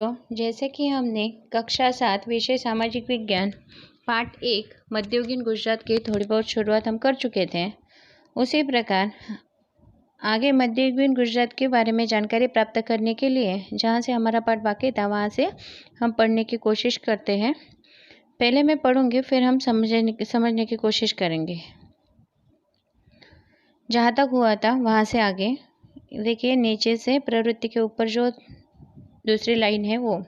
तो जैसे कि हमने कक्षा 7 विषय सामाजिक विज्ञान पाठ 1 मध्ययुगीन गुजरात की थोड़ी बहुत शुरुआत हम कर चुके थे, उसी प्रकार आगे मध्ययुगीन गुजरात के बारे में जानकारी प्राप्त करने के लिए जहाँ से हमारा पाठ बाकी था वहाँ से हम पढ़ने की कोशिश करते हैं। पहले मैं पढ़ूंगी, फिर हम समझने की कोशिश करेंगे। जहाँ तक हुआ था वहाँ से आगे देखिए, नीचे से प्रवृत्ति के ऊपर जो दूसरी लाइन है वो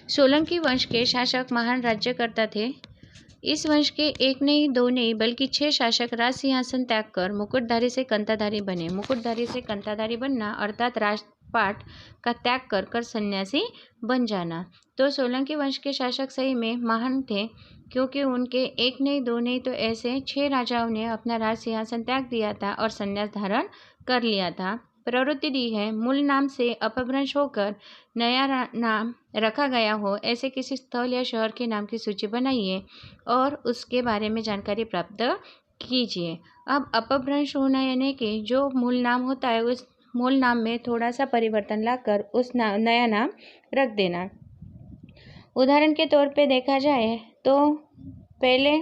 सोलंकी वंश के शासक महान राज्यकर्ता थे। इस वंश के एक नहीं दो नहीं बल्कि 6 शासक राज सिंहासन त्याग कर मुकुटधारी से कंताधारी बने। मुकुटधारी से कंताधारी बनना अर्थात राजपाट का त्याग कर कर सन्यासी बन जाना। तो सोलंकी वंश के शासक सही में महान थे, क्योंकि उनके एक नहीं दो नहीं तो ऐसे 6 राजाओं ने अपना राज सिंहासन त्याग दिया था और संन्यास धारण कर लिया था। प्रवृत्ति दी है, मूल नाम से अपभ्रंश होकर नया नाम रखा गया हो ऐसे किसी स्थल या शहर के नाम की सूची बनाइए और उसके बारे में जानकारी प्राप्त कीजिए। अब अपभ्रंश होना यानी कि जो मूल नाम होता है उस मूल नाम में थोड़ा सा परिवर्तन लाकर उस नया नाम रख देना। उदाहरण के तौर पे देखा जाए तो पहले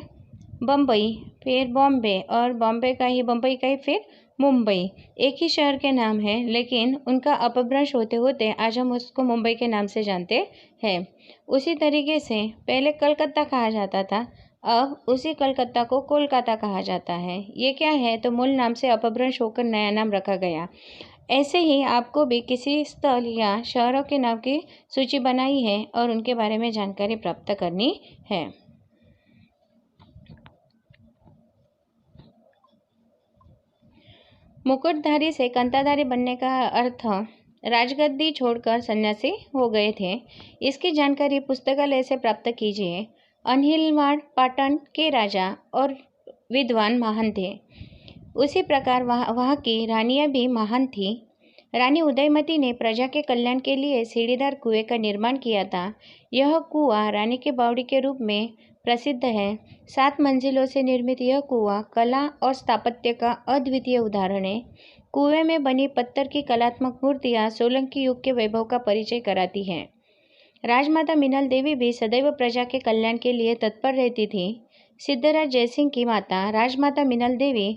बम्बई, फिर बॉम्बे और बॉम्बे का ही बम्बई का ही फिर मुंबई, एक ही शहर के नाम है, लेकिन उनका अपभ्रंश होते होते आज हम उसको मुंबई के नाम से जानते हैं। उसी तरीके से पहले कलकत्ता कहा जाता था, अब उसी कलकत्ता को कोलकाता कहा जाता है। ये क्या है? तो मूल नाम से अपभ्रंश होकर नया नाम रखा गया। ऐसे ही आपको भी किसी स्थल या शहरों के नाम की सूची बनाई है और उनके बारे में जानकारी प्राप्त करनी है। मुकुटधारी से कंताधारी बनने का अर्थ राजगद्दी छोड़कर सन्यासी हो गए थे। इसकी जानकारी पुस्तकालय से प्राप्त कीजिए। अनहिलवाड़ पाटन के राजा और विद्वान महान थे। उसी प्रकार वहाँ की रानियाँ भी महान थी। रानी उदयमती ने प्रजा के कल्याण के लिए सीढ़ीदार कुएं का निर्माण किया था। यह कुआं रानी के बावड़ी के रूप में प्रसिद्ध है। 7 मंजिलों से निर्मित यह कुआं कला और स्थापत्य का अद्वितीय उदाहरण है। कुएं में बनी पत्थर की कलात्मक मूर्तियां सोलंकी युग के वैभव का परिचय कराती हैं। राजमाता मिनल देवी भी सदैव प्रजा के कल्याण के लिए तत्पर रहती थी। सिद्धराज जयसिंह की माता राजमाता मिनल देवी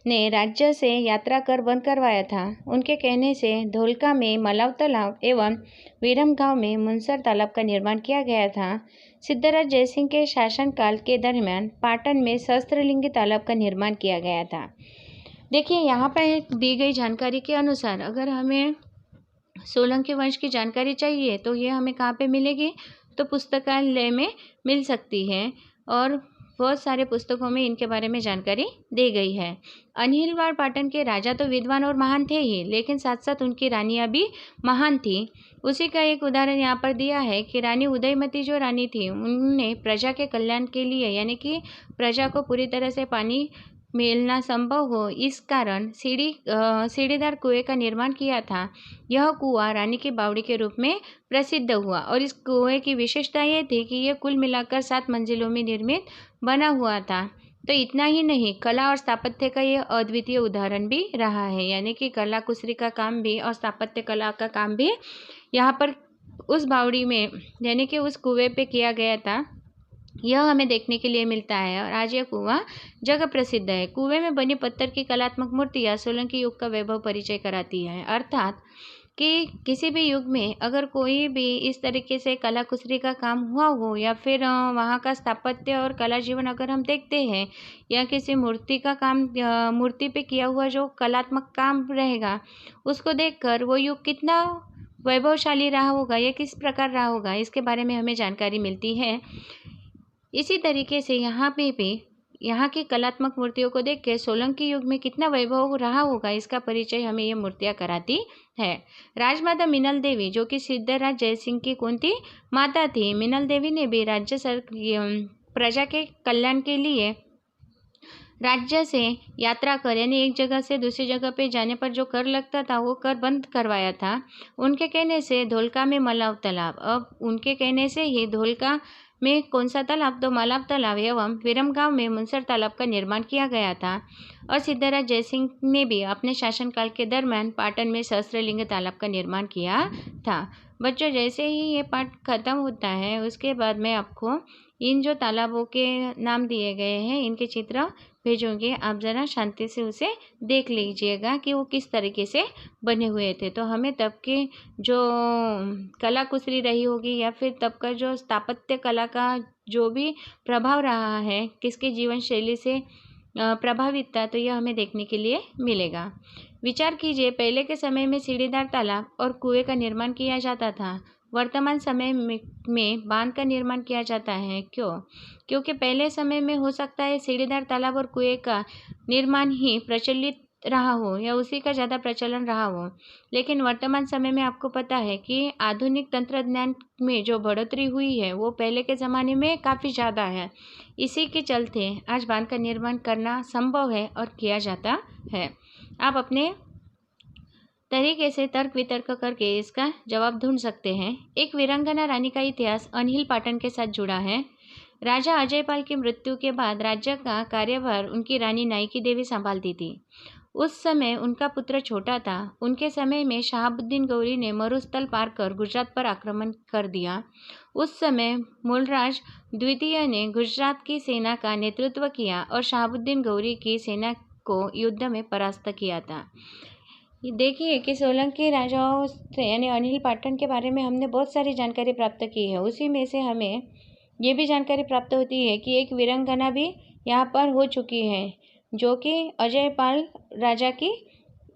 ने राज्य से यात्रा कर बंद करवाया था। उनके कहने से धोलका में मलाव तालाब एवं विरमगांव में मुनसर तालाब का निर्माण किया गया था। सिद्धराज जयसिंह के शासनकाल के दरमियान पाटन में सहस्त्रलिंगी तालाब का निर्माण किया गया था। देखिए, यहाँ पर दी गई जानकारी के अनुसार अगर हमें सोलंकी वंश की जानकारी चाहिए तो ये हमें कहाँ पे मिलेगी? तो पुस्तकालय में मिल सकती है और बहुत सारे पुस्तकों में इनके बारे में जानकारी दी गई है। अनहिलवाड़ पाटन के राजा तो विद्वान और महान थे ही, लेकिन साथ साथ उनकी रानियां भी महान थी। उसी का एक उदाहरण यहाँ पर दिया है कि रानी उदयमती जो रानी थी, उन्होंने प्रजा के कल्याण के लिए यानी कि प्रजा को पूरी तरह से पानी मिलना संभव हो इस कारण सीढ़ीदार कुएं का निर्माण किया था। यह कुआं रानी की बावड़ी के रूप में प्रसिद्ध हुआ और इस कुएं की विशेषता ये थी कि यह कुल मिलाकर 7 मंजिलों में निर्मित बना हुआ था। तो इतना ही नहीं, कला और स्थापत्य का यह अद्वितीय उदाहरण भी रहा है, यानी कि कला कुसरी का काम भी और स्थापत्य कला का काम भी यहाँ पर उस बावड़ी में यानी कि उस कुएं पे किया गया था। यह हमें देखने के लिए मिलता है और आज यह कुआं जगह प्रसिद्ध है। कुएं में बनी पत्थर की कलात्मक मूर्तियां सोलंकी युग का वैभव परिचय कराती है, अर्थात कि किसी भी युग में अगर कोई भी इस तरीके से कला कुसरी का काम हुआ हो या फिर वहाँ का स्थापत्य और कला जीवन अगर हम देखते हैं या किसी मूर्ति का काम मूर्ति पे किया हुआ जो कलात्मक काम रहेगा उसको देखकर वो युग कितना वैभवशाली रहा होगा या किस प्रकार रहा होगा इसके बारे में हमें जानकारी मिलती है। इसी तरीके से यहाँ पे भी यहाँ की कलात्मक मूर्तियों को देख के सोलंकी युग में कितना वैभव रहा होगा इसका परिचय हमें ये मूर्तियाँ कराती है। राजमाता मिनल देवी जो कि सिद्धराज जयसिंह की कौन थी? माता थी। मिनल देवी ने भी प्रजा के कल्याण के लिए राज्य से यात्रा कर यानी एक जगह से दूसरी जगह पे जाने पर जो कर लगता था वो कर बंद करवाया था। उनके कहने से धोलका में मलाव तालाब, अब उनके कहने से ही धोलका में कौन सा तालाब? तो मलाव तालाब एवं विरमगांव में मुनसर तालाब का निर्माण किया गया था। और सिद्धराज जयसिंह ने भी अपने शासनकाल के दरमियान पाटन में सहस्त्रलिंग तालाब का निर्माण किया था। बच्चों, जैसे ही ये पाठ खत्म होता है उसके बाद मैं आपको इन जो तालाबों के नाम दिए गए हैं इनके चित्र भेजूंगी। आप ज़रा शांति से उसे देख लीजिएगा कि वो किस तरीके से बने हुए थे। तो हमें तब की जो कला कुशली रही होगी या फिर तब का जो स्थापत्य कला का जो भी प्रभाव रहा है, किसके जीवन शैली से प्रभावित था, तो यह हमें देखने के लिए मिलेगा। विचार कीजिए, पहले के समय में सीढ़ीदार तालाब और कुएं का निर्माण किया जाता था। वर्तमान समय में बांध का निर्माण किया जाता है। क्यों? क्योंकि पहले समय में हो सकता है सीढ़ीदार तालाब और कुएं का निर्माण ही प्रचलित रहा हो या उसी का ज़्यादा प्रचलन रहा हो। लेकिन वर्तमान समय में आपको पता है कि आधुनिक तंत्रज्ञान में जो बढ़ोतरी हुई है वो पहले के ज़माने में काफ़ी ज़्यादा है। इसी के चलते आज बांध का निर्माण करना संभव है और किया जाता है। आप अपने तरीके से तर्क वितर्क करके इसका जवाब ढूंढ सकते हैं। एक वीरांगना रानी का इतिहास अनहिल पाटन के साथ जुड़ा है। राजा अजयपाल की मृत्यु के बाद राज्य का कार्यभार उनकी रानी नायकी देवी संभालती थी। उस समय उनका पुत्र छोटा था। उनके समय में शहाबुद्दीन गौरी ने मरुस्थल पार कर गुजरात पर आक्रमण कर दिया। उस समय मूलराज द्वितीय ने गुजरात की सेना का नेतृत्व किया और शहाबुद्दीन गौरी की सेना को युद्ध में परास्त किया था। देखिए कि सोलंकी राजाओं से यानी अनिल पाटन के बारे में हमने बहुत सारी जानकारी प्राप्त की है। उसी में से हमें ये भी जानकारी प्राप्त होती है कि एक वीरांगना भी यहाँ पर हो चुकी है जो कि अजयपाल राजा की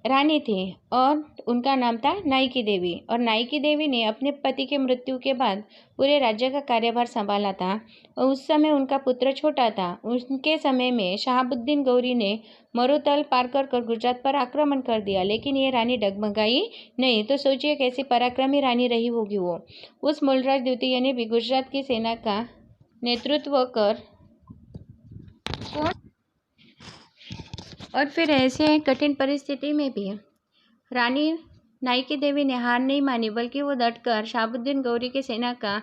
रानी थी और उनका नाम था नायकी देवी। और नायकी देवी ने अपने पति के मृत्यु के बाद पूरे राज्य का कार्यभार संभाला था और उस समय उनका पुत्र छोटा था। उनके समय में शहाबुद्दीन गौरी ने मरुथल पार कर गुजरात पर आक्रमण कर दिया, लेकिन ये रानी डगमगाई नहीं। तो सोचिए कैसी पराक्रमी रानी रही होगी वो। उस मूलराज द्वितीय ने भी गुजरात की सेना का नेतृत्व कर और फिर ऐसे कठिन परिस्थिति में भी रानी नायकी देवी ने हार नहीं मानी, बल्कि वो डटकर शहाबुद्दीन गौरी की सेना का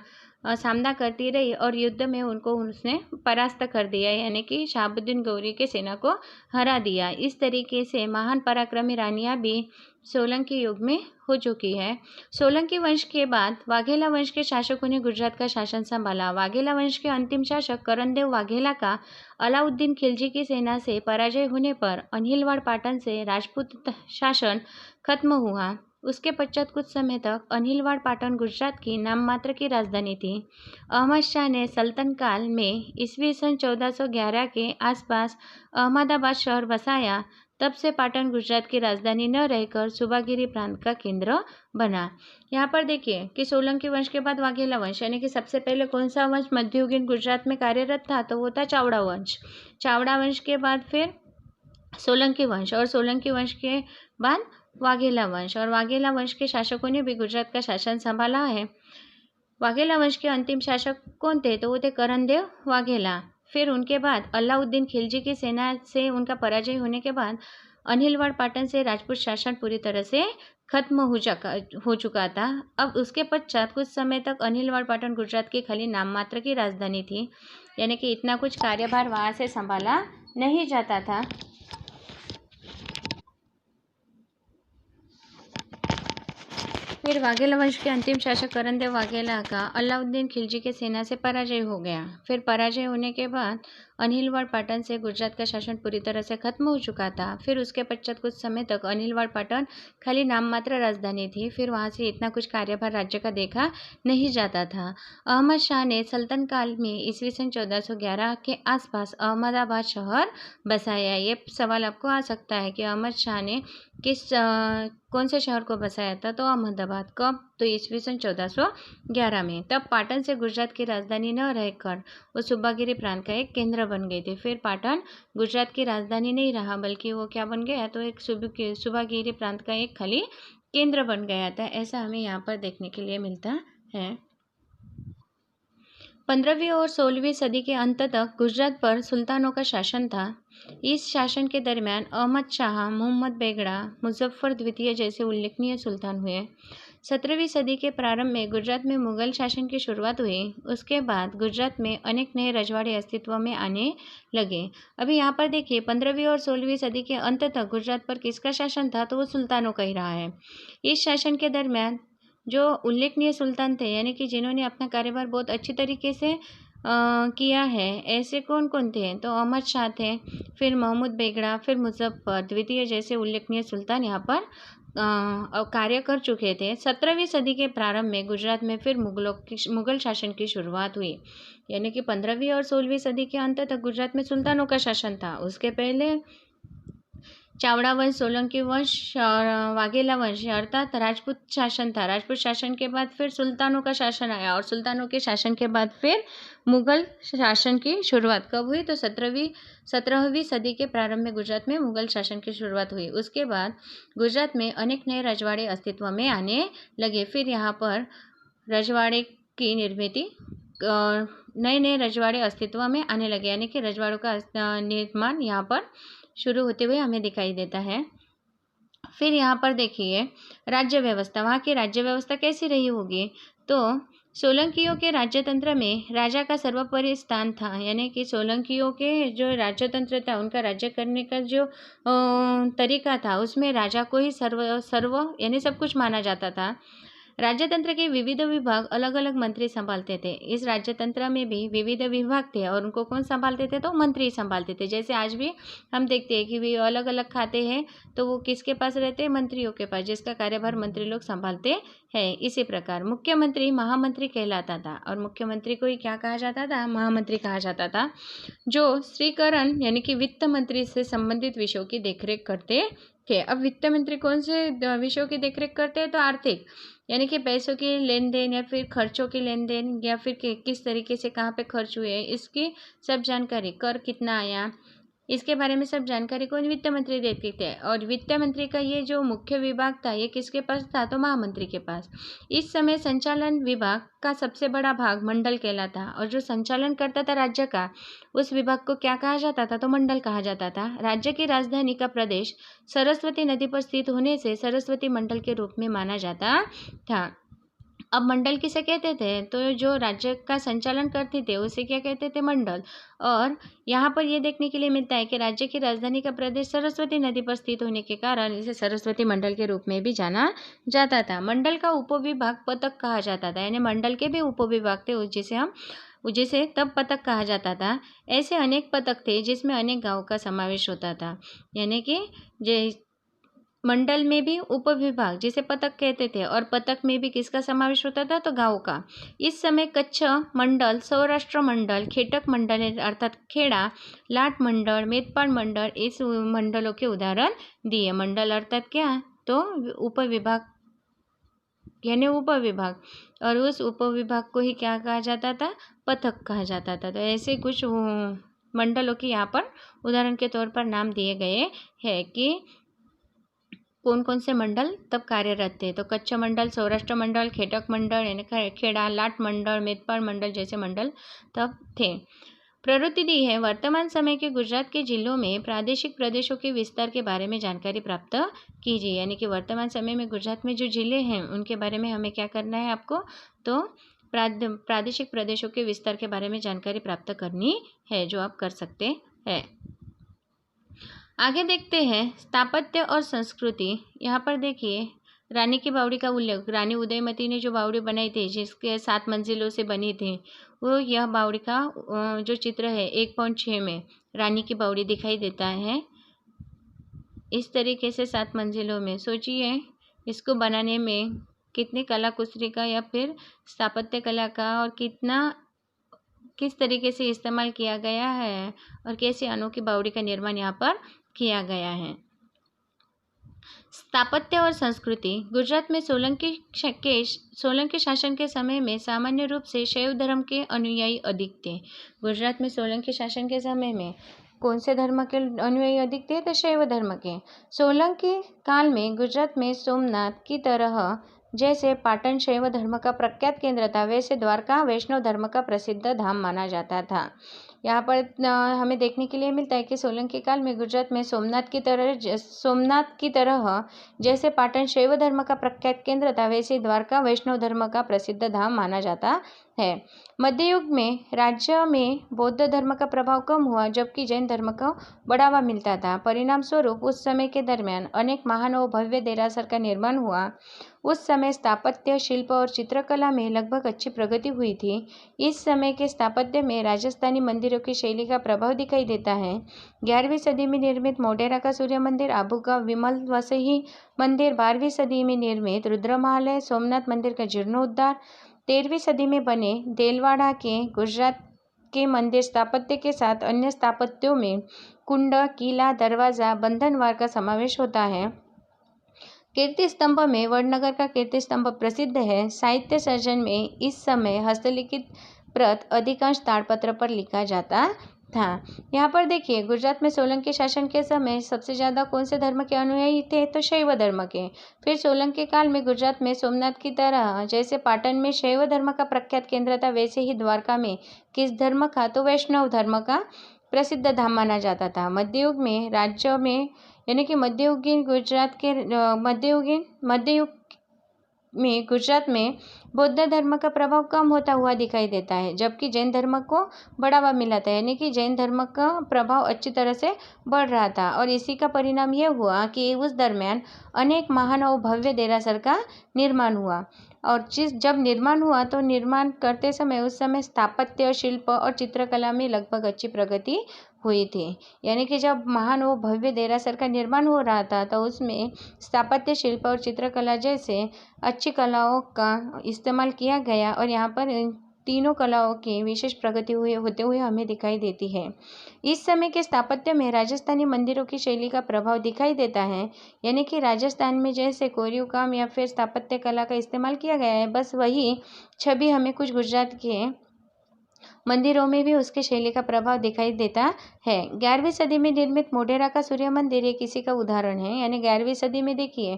सामना करती रही और युद्ध में उनको उसने परास्त कर दिया, यानी कि शहाबुद्दीन गौरी की सेना को हरा दिया। इस तरीके से महान पराक्रमी रानियां भी सोलंकी युग में हो चुकी है। सोलंकी वंश के बाद वाघेला वंश के शासकों ने गुजरात का शासन संभाला। वाघेला वंश के अंतिम शासक करणदेव वाघेला का अलाउद्दीन खिलजी की सेना से पराजय होने पर अनहिलवाड़ पाटन से राजपूत शासन खत्म हुआ। उसके पश्चात कुछ समय तक अनहिलवाड़ पाटन गुजरात की नाम मात्र की राजधानी थी। अहमद शाह ने सल्तन काल में ईस्वी सन 1411 के आसपास अहमदाबाद शहर बसाया। तब से पाटन गुजरात की राजधानी न रहकर सुबागिरी प्रांत का केंद्र बना। यहाँ पर देखिए कि सोलंकी वंश के बाद वाघेला वंश, यानी कि सबसे पहले कौन सा वंश मध्ययुगीन गुजरात में कार्यरत था, तो वो था चावड़ा वंश। चावड़ा वंश के बाद फिर सोलंकी वंश और सोलंकी वंश के बाद वाघेला वंश, और वाघेला वंश के शासकों ने भी गुजरात का शासन संभाला है। वाघेला वंश के अंतिम शासक कौन थे, तो वो थे करणदेव वाघेला। फिर उनके बाद अलाउद्दीन खिलजी की सेना से उनका पराजय होने के बाद अनहिलवाड़ पाटन से राजपूत शासन पूरी तरह से खत्म हो चुका था। अब उसके पश्चात कुछ समय तक अनहिलवाड़ पाटन गुजरात की खाली नाम मात्र की राजधानी थी, यानी कि इतना कुछ कार्यभार वहाँ से संभाला नहीं जाता था। फिर वाघेला वंश के अंतिम शासक करणदेव वाघेला का अलाउद्दीन खिलजी के सेना से पराजय हो गया। फिर पराजय होने के बाद अनहिलवाड़ पाटन से गुजरात का शासन पूरी तरह से खत्म हो चुका था। फिर उसके पश्चात कुछ समय तक अनहिलवाड़ पाटन खाली नाम मात्र राजधानी थी। फिर वहाँ से इतना कुछ कार्यभार राज्य का देखा नहीं जाता था। अहमद शाह ने सल्तन काल में ईस्वी सन 1411 के आसपास अहमदाबाद शहर बसाया। ये सवाल आपको आ सकता है कि अहमद शाह ने कौन से शहर को बसाया था, तो अहमदाबाद। कब? तो ईस्वी सन 1411 में। तब पाटन से गुजरात की राजधानी न रहकर वो सुबागिरी प्रांत का एक केंद्र बन गई थी। फिर पाटन गुजरात की राजधानी नहीं रहा, बल्कि वो क्या बन गया, तो एक सुबागिरी प्रांत का एक खाली केंद्र बन गया था। ऐसा हमें यहाँ पर देखने के लिए मिलता है। 15वीं और 16वीं सदी के अंत तक गुजरात पर सुल्तानों का शासन था। इस शासन के दरमियान अहमद शाह, मोहम्मद बेगड़ा, मुजफ्फर द्वितीय जैसे उल्लेखनीय सुल्तान हुए। 17वीं सदी के प्रारंभ में गुजरात में मुगल शासन की शुरुआत हुई। उसके बाद गुजरात में अनेक नए रजवाड़े अस्तित्व में आने लगे। अभी यहाँ पर देखिए 15वीं और 16वीं सदी के अंत तक गुजरात पर किसका शासन था, तो वो सुल्तानों का ही रहा है। इस शासन के दरमियान जो उल्लेखनीय सुल्तान थे, यानी कि जिन्होंने अपना कार्यभार बहुत अच्छी तरीके से किया है, ऐसे कौन कौन थे? तो अहमद शाह थे, फिर महमूद बेगड़ा, फिर मुजफ्फर द्वितीय जैसे उल्लेखनीय सुल्तान यहाँ पर कार्य कर चुके थे। 17वीं सदी के प्रारंभ में गुजरात में फिर मुगल शासन की शुरुआत हुई, यानी कि 15वीं और 16वीं सदी के अंत तक गुजरात में सुल्तानों का शासन था। उसके पहले चावड़ा वंश, सोलंकी वंश और वाघेला वंश अर्थात राजपूत शासन था। राजपूत शासन के बाद फिर सुल्तानों का शासन आया और सुल्तानों के शासन के बाद फिर मुगल शासन की शुरुआत कब हुई? तो 17वीं सदी के प्रारंभ में गुजरात में मुगल शासन की शुरुआत हुई। उसके बाद गुजरात में अनेक नए रजवाड़े अस्तित्व में आने लगे। फिर यहाँ पर रजवाड़े की निर्मिति, नए रजवाड़े अस्तित्व में आने लगे, यानी कि रजवाड़ों का निर्माण यहाँ पर शुरू होते हुए हमें दिखाई देता है। फिर यहाँ पर देखिए राज्य व्यवस्था, वहाँ की राज्य व्यवस्था कैसी रही होगी? तो सोलंकियों के राज्यतंत्र में राजा का सर्वोपरि स्थान था, यानी कि सोलंकियों के जो राज्यतंत्र था, उनका राज्य करने का जो तरीका था, उसमें राजा को ही सर्व यानी सब कुछ माना जाता था। राज्यतंत्र के विविध विभाग अलग अलग मंत्री संभालते थे। इस राज्यतंत्र में भी विविध विभाग थे और उनको कौन संभालते थे? तो मंत्री संभालते थे। जैसे आज भी हम देखते हैं कि वे अलग अलग खाते हैं, तो वो किसके पास रहते हैं? मंत्रियों के पास, जिसका कार्यभार मंत्री लोग संभालते हैं। इसी प्रकार मुख्यमंत्री महामंत्री कहलाता था और मुख्यमंत्री को ही क्या कहा जाता था? महामंत्री कहा जाता था, जो श्रीकरण यानी कि वित्त मंत्री से संबंधित विषयों की देखरेख करते थे। अब वित्त मंत्री कौन से विषयों की देखरेख करते हैं? तो आर्थिक, यानी कि पैसों के लेन देन या फिर खर्चों के लेन देन या फिर किस तरीके से कहाँ पे खर्च हुए, इसकी सब जानकारी, कर कितना आया, इसके बारे में सब जानकारी कौन? वित्त मंत्री देते थे। और वित्त मंत्री का ये जो मुख्य विभाग था, ये किसके पास था? तो महामंत्री के पास। इस समय संचालन विभाग का सबसे बड़ा भाग मंडल कहलाता, और जो संचालन करता था राज्य का, उस विभाग को क्या कहा जाता था? तो मंडल कहा जाता था। राज्य की राजधानी का प्रदेश सरस्वती नदी पर स्थित होने से सरस्वती मंडल के रूप में माना जाता था। अब मंडल किसे कहते थे? तो जो राज्य का संचालन करते थे उसे क्या कहते थे? मंडल। और यहाँ पर ये देखने के लिए मिलता है कि राज्य की राजधानी का प्रदेश सरस्वती नदी पर स्थित होने के कारण इसे सरस्वती मंडल के रूप में भी जाना जाता था। मंडल का उपविभाग पतक कहा जाता था, यानी मंडल के भी उपविभाग थे, जिसे तब पतक कहा जाता था। ऐसे अनेक पतक थे जिसमें अनेक गाँव का समावेश होता था, यानी कि मंडल में भी उपविभाग जिसे पतक कहते थे, और पतक में भी किसका समावेश होता था? तो गाँव का। इस समय कच्छ मंडल, सौराष्ट्र मंडल, खेटक मंडल अर्थात खेड़ा, लाट मंडल, मेदपाड़ मंडल, इस मंडलों के उदाहरण दिए। मंडल अर्थात क्या? तो उपविभाग यानी उपविभाग, और उस उपविभाग को ही क्या कहा जाता था? पतक कहा जाता था। तो ऐसे कुछ मंडलों के यहाँ पर उदाहरण के तौर पर नाम दिए गए हैं कि कौन कौन से मंडल तब कार्यरत थे। तो कच्छ मंडल, सौराष्ट्र मंडल, खेटक मंडल यानी खेड़ा, लाट मंडल, मेदपाड़ मंडल जैसे मंडल तब थे। प्रवृत्ति दी है। वर्तमान समय के गुजरात के जिलों में प्रादेशिक प्रदेशों के विस्तार के बारे में जानकारी प्राप्त कीजिए, यानी कि वर्तमान समय में गुजरात में जो जिले हैं उनके बारे में हमें क्या करना है आपको? तो प्रादेशिक प्रदेशों के विस्तार के बारे में जानकारी प्राप्त करनी है, जो आप कर सकते हैं। आगे देखते हैं स्थापत्य और संस्कृति। यहाँ पर देखिए रानी की बावड़ी का उल्लेख, रानी उदयमती ने जो बावड़ी बनाई थी जिसके 7 मंजिलों से बनी थी, वो यह बावड़ी का जो चित्र है 1.6 में रानी की बावड़ी दिखाई देता है। इस तरीके से 7 मंजिलों में, सोचिए इसको बनाने में कितनी कला कुसरी का या फिर स्थापत्य कला का और किस तरीके से इस्तेमाल किया गया है और कैसे अनोखी बावड़ी का निर्माण यहाँ पर किया गया है। स्थापत्य और संस्कृति। गुजरात में सोलंकी शासन के समय में सामान्य रूप से शैव धर्म के अनुयायी अधिक थे। गुजरात में सोलंकी शासन के समय में कौन से धर्म के अनुयायी अधिक थे? तो शैव धर्म के। सोलंकी काल में गुजरात में सोमनाथ की तरह जैसे पाटन शैव धर्म का प्रख्यात केंद्र था, वैसे द्वारका वैष्णव धर्म का प्रसिद्ध धाम माना जाता था। यहाँ पर हमें देखने के लिए मिलता है कि सोलंकी काल में गुजरात में सोमनाथ की तरह जैसे पाटन शैव धर्म का प्रख्यात केंद्र था, वैसे द्वारका वैष्णव धर्म का प्रसिद्ध धाम माना जाता है। मध्य युग में राज्य में बौद्ध धर्म का प्रभाव कम हुआ, जबकि जैन धर्म को बढ़ावा मिलता था। परिणाम स्वरूप उस समय के दरमियान अनेक महान और भव्य देरासर का निर्माण हुआ। उस समय स्थापत्य शिल्प और चित्रकला में लगभग अच्छी प्रगति हुई थी। इस समय के स्थापत्य में राजस्थानी मंदिरों की शैली का प्रभाव दिखाई देता है। 11वीं सदी में निर्मित मोढेरा का सूर्य मंदिर, आबू का विमल वसई मंदिर, 12वीं सदी में निर्मित रुद्रमहल है, सोमनाथ मंदिर का जीर्णोद्धार, 13वीं सदी में बने देलवाड़ा के गुजरात के मंदिर स्थापत्य के साथ अन्य स्थापत्यों में कुंड, किला, दरवाजा, बंधनवार का समावेश होता है। कीर्ति स्तंभ में वडनगर का कीर्ति स्तंभ प्रसिद्ध है। साहित्य सर्जन में इस समय हस्तलिखित प्रत अधिकांश ताड़पत्र पर लिखा जाता था। यहाँ पर देखिए, गुजरात में सोलंकी शासन के समय सबसे ज़्यादा कौन से धर्म के अनुयायी थे? तो शैव धर्म के। फिर सोलंकी काल में गुजरात में सोमनाथ की तरह जैसे पाटन में शैव धर्म का प्रख्यात केंद्र था, वैसे ही द्वारका में किस धर्म का? तो वैष्णव धर्म का प्रसिद्ध धाम माना जाता था। मध्ययुग में राज्य में यानी कि मध्ययुगीन गुजरात के मध्ययुग में गुजरात में बौद्ध धर्म का प्रभाव कम होता हुआ दिखाई देता है, जबकि जैन धर्म को बढ़ावा मिला था, यानी कि जैन धर्म का प्रभाव अच्छी तरह से बढ़ रहा था। और इसी का परिणाम यह हुआ कि उस दरमियान अनेक महान और भव्य देरासर का निर्माण हुआ। और जब निर्माण हुआ तो निर्माण करते समय उस समय स्थापत्य, शिल्प और चित्रकला में लगभग अच्छी प्रगति हुई थी। यानी कि जब महान और भव्य देरासर का निर्माण हो रहा था तो उसमें स्थापत्य, शिल्प और चित्रकला जैसे अच्छी कलाओं का इस्तेमाल किया गया और यहाँ पर इन तीनों कलाओं की विशेष प्रगति होते हुए हमें दिखाई देती है। इस समय के स्थापत्य में राजस्थानी मंदिरों की शैली का प्रभाव दिखाई देता है, यानी कि राजस्थान में जैसे कोरीव काम या फिर स्थापत्य कला का इस्तेमाल किया गया है, बस वही छवि हमें कुछ गुजरात के मंदिरों में भी उसके शैली का प्रभाव दिखाई देता है। 11वीं सदी में निर्मित मोढेरा का सूर्य मंदिर एक इसी का उदाहरण है। यानी 11वीं सदी में देखिए,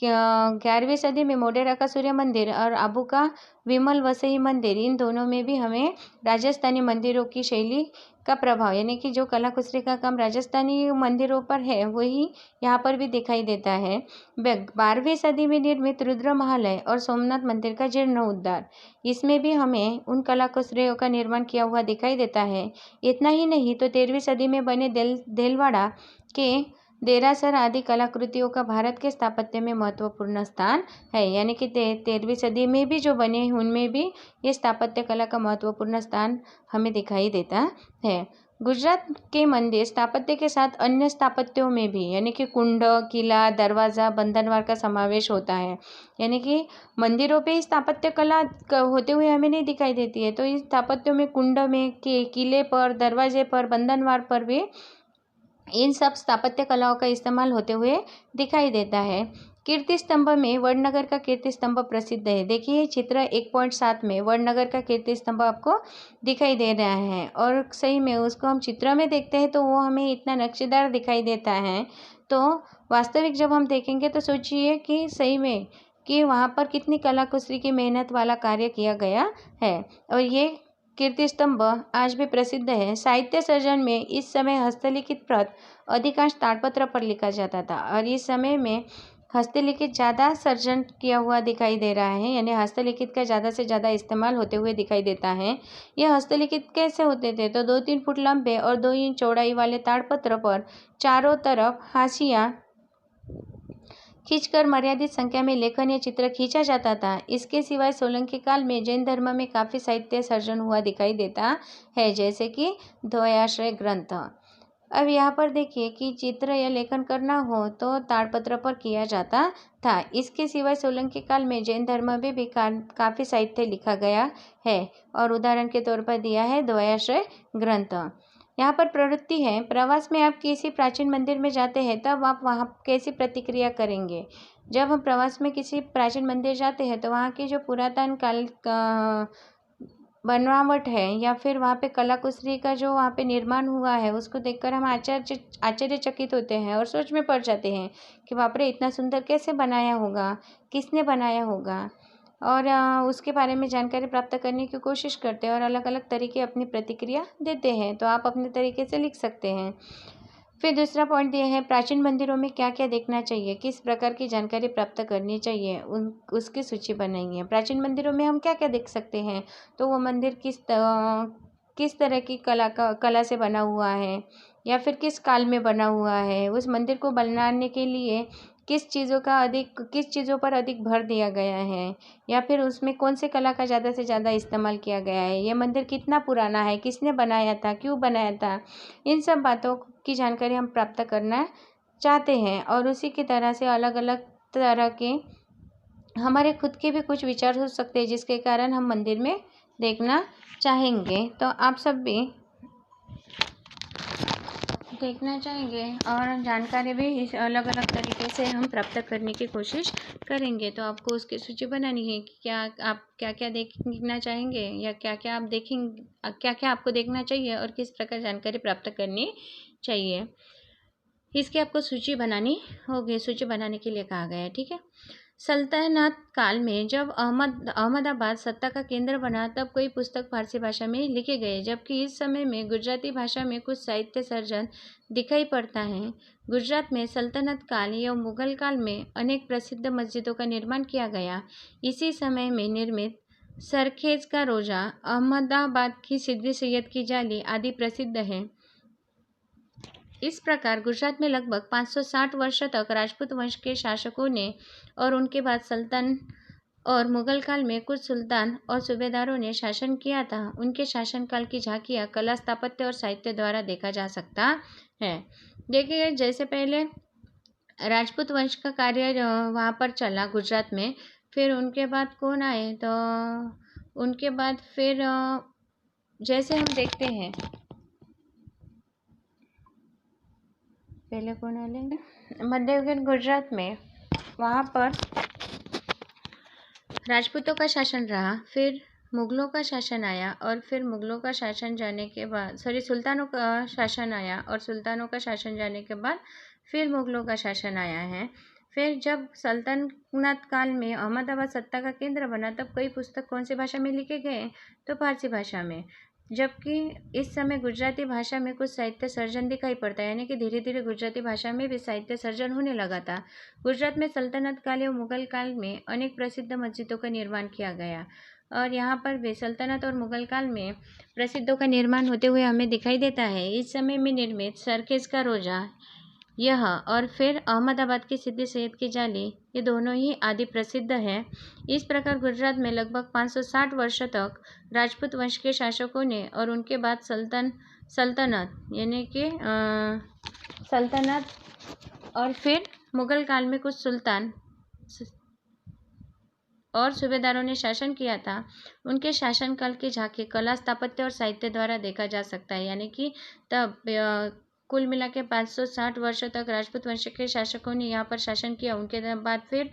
11वीं सदी में मोढेरा का सूर्य मंदिर और आबू का विमल वसई मंदिर, इन दोनों में भी हमें राजस्थानी मंदिरों की शैली का प्रभाव, यानी कि जो कलाकुसरी का काम राजस्थानी मंदिरों पर है वही यहाँ पर भी दिखाई देता है। 12वीं सदी में निर्मित रुद्रमहल है और सोमनाथ मंदिर का जीर्णोद्धार, इसमें भी हमें उन कलाकुसरियों का निर्माण किया हुआ दिखाई देता है। इतना ही नहीं तो 13वीं सदी में बने देलवाड़ा के देरासर आदि कलाकृतियों का भारत के स्थापत्य में महत्वपूर्ण स्थान है। यानी कि 13वीं सदी में भी जो बने उनमें भी ये स्थापत्य कला का महत्वपूर्ण स्थान हमें दिखाई देता है। गुजरात के मंदिर स्थापत्य के साथ अन्य स्थापत्यों में भी, यानी कि कुंड, किला, दरवाज़ा, बंधनवार का समावेश होता है। यानी कि मंदिरों पे ही स्थापत्य कला होते हुए हमें नहीं दिखाई देती है, तो इस स्थापत्यों में कुंड में, किले पर, दरवाजे पर, बंधनवार पर भी इन सब स्थापत्य कलाओं का इस्तेमाल होते हुए दिखाई देता है। कीर्ति स्तंभ में वडनगर का कीर्ति स्तंभ प्रसिद्ध है। देखिए चित्र 1.7 में वडनगर का कीर्ति स्तंभ आपको दिखाई दे रहा है और सही में उसको हम चित्र में देखते हैं तो वो हमें इतना नक्शेदार दिखाई देता है, तो वास्तविक जब हम देखेंगे तो सोचिए कि सही में कि वहाँ पर कितनी कलाकुसरी की मेहनत वाला कार्य किया गया है। और ये कीर्ति स्तंभ आज भी प्रसिद्ध है। साहित्य सर्जन में इस समय हस्तलिखित प्रत अधिकांश ताड़पत्र पर लिखा जाता था और इस समय में हस्तलिखित ज़्यादा सर्जन किया हुआ दिखाई दे रहा है, यानी हस्तलिखित का ज़्यादा से ज़्यादा इस्तेमाल होते हुए दिखाई देता है। यह हस्तलिखित कैसे होते थे? तो 2-3 फुट लंबे और 2 इंच चौड़ाई वाले ताड़पत्र पर चारों तरफ हाशिया खींचकर मर्यादित संख्या में लेखन या चित्र खींचा जाता था। इसके सिवाय सोलंकी काल में जैन धर्म में काफ़ी साहित्य सर्जन हुआ दिखाई देता है, जैसे कि द्वयाश्रय ग्रंथ। अब यहाँ पर देखिए कि चित्र या लेखन करना हो तो ताड़पत्र पर किया जाता था। इसके सिवाय सोलंकी काल में जैन धर्म में भी काफ़ी साहित्य लिखा गया है और उदाहरण के तौर पर दिया है द्वयाश्रय ग्रंथ। यहाँ पर प्रवृत्ति है, प्रवास में आप किसी प्राचीन मंदिर में जाते हैं तब आप वहाँ कैसी प्रतिक्रिया करेंगे? जब हम प्रवास में किसी प्राचीन मंदिर जाते हैं तो वहाँ की जो पुरातन काल बनावट है या फिर वहाँ पे कलाकुसरी का जो वहाँ पे निर्माण हुआ है उसको देखकर हम आश्चर्यचकित होते हैं और सोच में पड़ जाते हैं कि बाप रे, इतना सुंदर कैसे बनाया होगा, किसने बनाया होगा, और उसके बारे में जानकारी प्राप्त करने की कोशिश करते हैं और अलग अलग तरीके अपनी प्रतिक्रिया देते हैं। तो आप अपने तरीके से लिख सकते हैं। फिर दूसरा पॉइंट ये है, प्राचीन मंदिरों में क्या क्या देखना चाहिए, किस प्रकार की जानकारी प्राप्त करनी चाहिए, उसकी सूची बनाइए। प्राचीन मंदिरों में हम क्या क्या देख सकते हैं? तो वो मंदिर किस तरह की कला से बना हुआ है या फिर किस काल में बना हुआ है, उस मंदिर को बनाने के लिए किस चीज़ों पर अधिक भर दिया गया है, या फिर उसमें कौन से कला का ज़्यादा से ज़्यादा इस्तेमाल किया गया है, यह मंदिर कितना पुराना है, किसने बनाया था, क्यों बनाया था, इन सब बातों की जानकारी हम प्राप्त करना चाहते हैं। और उसी की तरह से अलग अलग तरह के हमारे खुद के भी कुछ विचार हो सकते हैं जिसके कारण हम मंदिर में देखना चाहेंगे। तो आप सब भी देखना चाहेंगे और जानकारी भी इस अलग अलग तरीके से हम प्राप्त करने की कोशिश करेंगे। तो आपको उसकी सूची बनानी है कि क्या आप क्या क्या देखना चाहेंगे, या क्या क्या आप देखेंगे, क्या क्या आपको देखना चाहिए और किस प्रकार जानकारी प्राप्त करनी चाहिए, इसकी आपको सूची बनानी होगी। सूची बनाने के लिए कहा गया है, ठीक है। सल्तनत काल में जब अहमदाबाद सत्ता का केंद्र बना तब कई पुस्तक फारसी भाषा में लिखे गए, जबकि इस समय में गुजराती भाषा में कुछ साहित्य सर्जन दिखाई पड़ता है। गुजरात में सल्तनत काल या मुगल काल में अनेक प्रसिद्ध मस्जिदों का निर्माण किया गया। इसी समय में निर्मित सरखेज का रोजा, अहमदाबाद की सिद्दी सैयद की जाली आदि प्रसिद्ध है। इस प्रकार गुजरात में लगभग 560 वर्ष तक राजपूत वंश के शासकों ने और उनके बाद सल्तन और मुगल काल में कुछ सुल्तान और सूबेदारों ने शासन किया था। उनके शासनकाल की झांकियाँ कला, स्थापत्य और साहित्य द्वारा देखा जा सकता है। देखिए, जैसे पहले राजपूत वंश का कार्य वहाँ पर चला गुजरात में, फिर उनके बाद कौन आए, तो उनके बाद फिर जैसे हम देखते हैं पहले कौन आए, मध्ययुगीन गुजरात में वहाँ पर राजपूतों का शासन रहा, फिर मुगलों का शासन आया, और फिर मुगलों का शासन जाने के बाद सुल्तानों का शासन आया, और सुल्तानों का शासन जाने के बाद फिर मुगलों का शासन आया है। फिर जब सल्तनत काल में अहमदाबाद सत्ता का केंद्र बना तब कई पुस्तक कौन सी भाषा में लिखे गए, तो फारसी भाषा में, जबकि इस समय गुजराती भाषा में कुछ साहित्य सर्जन दिखाई पड़ता है, यानी कि धीरे धीरे गुजराती भाषा में भी साहित्य सर्जन होने लगा था। गुजरात में सल्तनत काल या मुगल काल में अनेक प्रसिद्ध मस्जिदों का निर्माण किया गया, और यहाँ पर भी सल्तनत और मुगल काल में प्रसिद्धों का निर्माण होते हुए हमें दिखाई देता है। इस समय में निर्मित सरखेज का रोजा यह और फिर अहमदाबाद की सिद्दी सैयद की जाली, ये दोनों ही आदि प्रसिद्ध हैं। इस प्रकार गुजरात में लगभग 560 वर्ष तक राजपूत वंश के शासकों ने और उनके बाद सल्तनत यानी कि सल्तनत और फिर मुगल काल में कुछ सुल्तान और सूबेदारों ने शासन किया था। उनके शासनकाल की झांकी कला, स्थापत्य और साहित्य द्वारा देखा जा सकता है, यानी कि तब कुल मिला के 560 वर्षों तक राजपूत वंश के शासकों ने यहाँ पर शासन किया। उनके बाद फिर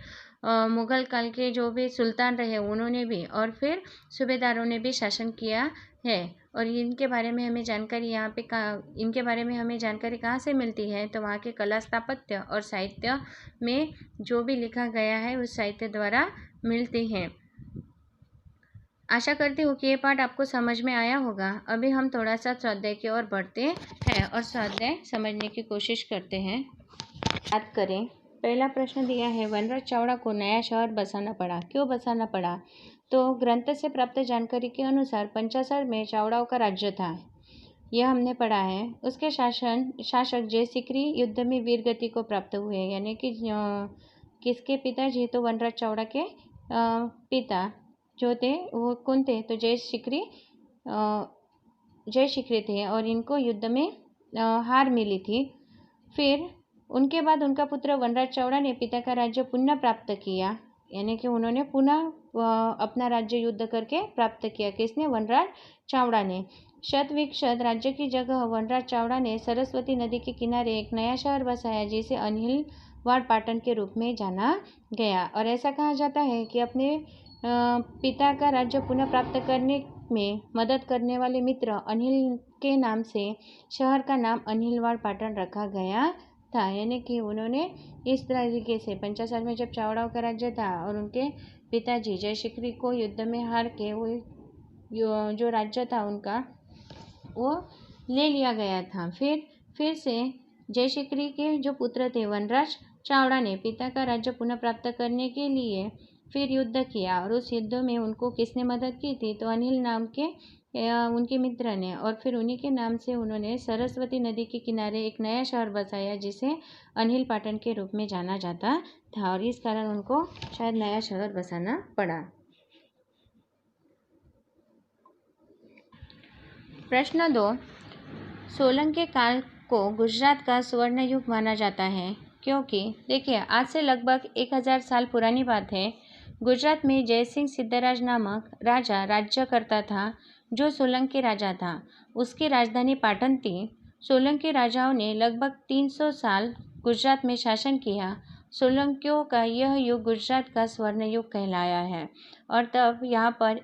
मुगल काल के जो भी सुल्तान रहे उन्होंने भी, और फिर सूबेदारों ने भी शासन किया है। और इनके बारे में हमें जानकारी इनके बारे में हमें जानकारी कहाँ से मिलती है, तो वहाँ के कला, स्थापत्य और साहित्य में जो भी लिखा गया है उस साहित्य द्वारा मिलती हैं। आशा करती हूँ कि ये पाठ आपको समझ में आया होगा। अभी हम थोड़ा सा स्वाध्याय की ओर बढ़ते हैं और स्वाध्याय समझने की कोशिश करते हैं। याद करें, पहला प्रश्न दिया है, वनराज चावड़ा को नया शहर बसाना पड़ा, क्यों बसाना पड़ा? तो ग्रंथ से प्राप्त जानकारी के अनुसार पंचासर में चावड़ाओं का राज्य था, यह हमने पढ़ा है। उसके शासक जयसिकरी युद्ध में वीर गति को प्राप्त हुए, यानी कि किसके पिताजी, तो वनराज चावड़ा के पिता जो थे वो कौन थे, तो जयशिखरी थे, और इनको युद्ध में हार मिली थी। फिर उनके बाद उनका पुत्र वनराज चावड़ा ने पिता का राज्य पुनः प्राप्त किया, यानी कि उन्होंने पुनः अपना राज्य युद्ध करके प्राप्त किया। किसने? वनराज चावड़ा ने। शतविकसित राज्य की जगह वनराज चावड़ा ने सरस्वती नदी के किनारे एक नया शहर बसाया जिसे अनिलवाड़ पाटन के रूप में जाना गया। और ऐसा कहा जाता है कि अपने पिता का राज्य पुनः प्राप्त करने में मदद करने वाले मित्र अनिल के नाम से शहर का नाम अनिलवाड़ पाटन रखा गया था, यानी कि उन्होंने इस तरीके से पंचासर में जब चावड़ाओं का राज्य था और उनके पिताजी जयशिखरी को युद्ध में हार के वो जो राज्य था उनका वो ले लिया गया था। फिर से जयशिखरी के जो पुत्र थे वनराज चावड़ा ने पिता का राज्य पुनः प्राप्त करने के लिए फिर युद्ध किया और उस युद्ध में उनको किसने मदद की थी? तो अनिल नाम के उनके मित्र ने। और फिर उन्हीं के नाम से उन्होंने सरस्वती नदी के किनारे एक नया शहर बसाया जिसे अनिल पाटन के रूप में जाना जाता था, और इस कारण उनको शायद नया शहर बसाना पड़ा। प्रश्न 2, सोलंकी काल को गुजरात का स्वर्ण युग माना जाता है क्योंकि देखिए, आज से लगभग 1000 साल पुरानी बात है। गुजरात में जयसिंह सिद्धराज नामक राजा राज्य करता था, जो सोलंकी राजा था। उसकी राजधानी पाटन थी। सोलंकी राजाओं ने लगभग 300 साल गुजरात में शासन किया। सोलंकियों का यह युग गुजरात का स्वर्ण युग कहलाया है, और तब यहाँ पर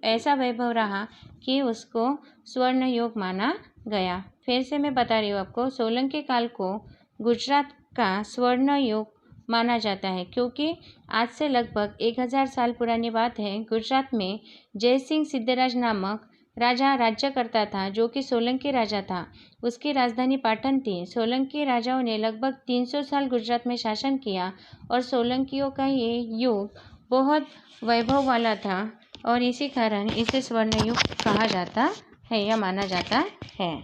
ऐसा वैभव रहा कि उसको स्वर्ण युग माना गया। फिर से मैं बता रही हूँ आपको, सोलंकी काल को गुजरात का स्वर्ण युग माना जाता है क्योंकि आज से लगभग 1000 साल पुरानी बात है। गुजरात में जयसिंह सिद्धराज नामक राजा राज्य करता था, जो कि सोलंकी राजा था। उसकी राजधानी पाटन थी। सोलंकी राजाओं ने लगभग 300 साल गुजरात में शासन किया, और सोलंकियों का ये युग बहुत वैभव वाला था, और इसी कारण इसे स्वर्ण युग कहा जाता है या माना जाता है।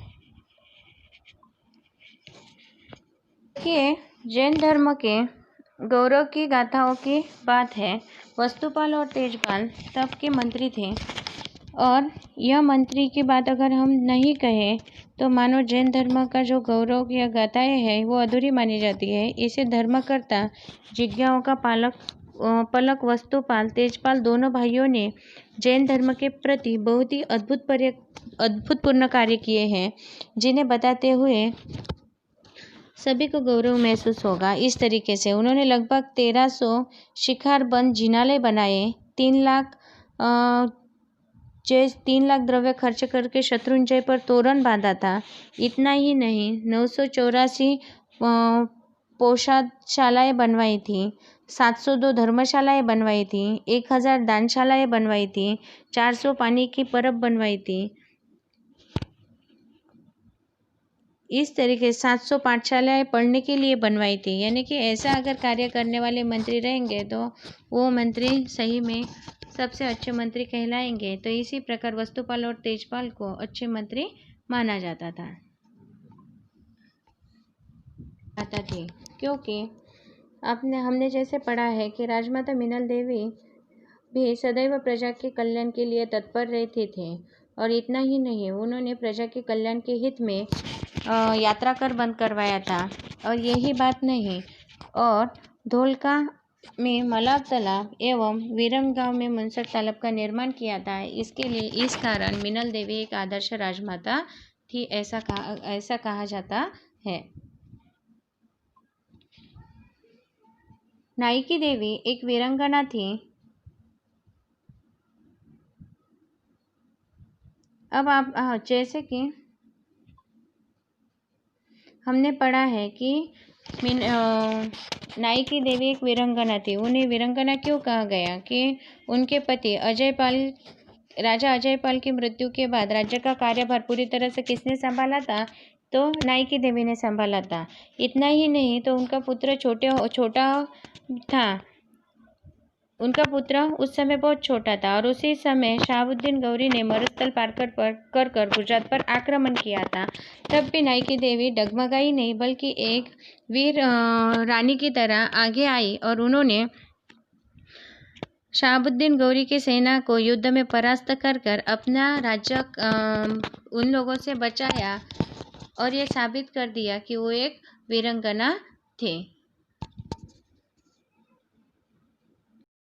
देखिए, जैन धर्म के गौरव की गाथाओं की बात है। वस्तुपाल और तेजपाल तब के मंत्री थे, और यह मंत्री की बात अगर हम नहीं कहें तो मानो जैन धर्म का जो गौरव या गाथाएं हैं वो अधूरी मानी जाती है। इसे धर्मकर्ता जिज्ञाओं का पलक वस्तुपाल तेजपाल दोनों भाइयों ने जैन धर्म के प्रति बहुत ही अद्भुतपूर्ण कार्य किए हैं, जिन्हें बताते हुए सभी को गौरव महसूस होगा। इस तरीके से उन्होंने लगभग 1300 शिखारबंद जिनालय बनाए। 3 लाख द्रव्य खर्च करके शत्रुंजय पर तोरण बांधा था। इतना ही नहीं, 984 पोशादशालाएं बनवाई थी, 702 धर्मशालाएं बनवाई थी, 1000 दानशालाएं बनवाई थी, 400 पानी की परब बनवाई थी। इस तरीके 700 पाठशालाएं पढ़ने के लिए बनवाई थी। यानी कि ऐसा अगर कार्य करने वाले मंत्री रहेंगे तो वो मंत्री सही में सबसे अच्छे मंत्री कहलाएंगे। तो इसी प्रकार वस्तुपाल और तेजपाल को अच्छे मंत्री माना जाता था क्योंकि हमने जैसे पढ़ा है कि राजमाता मीनल देवी भी सदैव प्रजा के कल्याण के लिए तत्पर रहते थे। और इतना ही नहीं, उन्होंने प्रजा के कल्याण के हित में यात्रा कर बंद करवाया था। और यही बात नहीं, और धोलका में मलाब तालाब एवं वीरम गांव में मुनसर तालाब का निर्माण किया था। इस कारण मीनल देवी एक आदर्श राजमाता थी, ऐसा कहा जाता है। नायकी देवी एक वीरांगना थी। अब आप जैसे कि हमने पढ़ा है कि नायकी देवी एक वीरांगना थी। उन्हें वीरांगना क्यों कहा गया? कि उनके पति राजा अजयपाल की मृत्यु के बाद राज्य का कार्यभार पूरी तरह से किसने संभाला था? तो नायकी देवी ने संभाला था। इतना ही नहीं, तो उनका पुत्र छोटा था। उनका पुत्र उस समय बहुत छोटा था, और उसी समय शहाबुद्दीन गौरी ने मरुस्थल पार कर गुजरात पर आक्रमण किया था। तब भी नायकी देवी डगमगाई नहीं, बल्कि एक वीर रानी की तरह आगे आई, और उन्होंने शहाबुद्दीन गौरी की सेना को युद्ध में परास्त कर अपना राज्य उन लोगों से बचाया, और ये साबित कर दिया कि वो एक वीरांगना थे।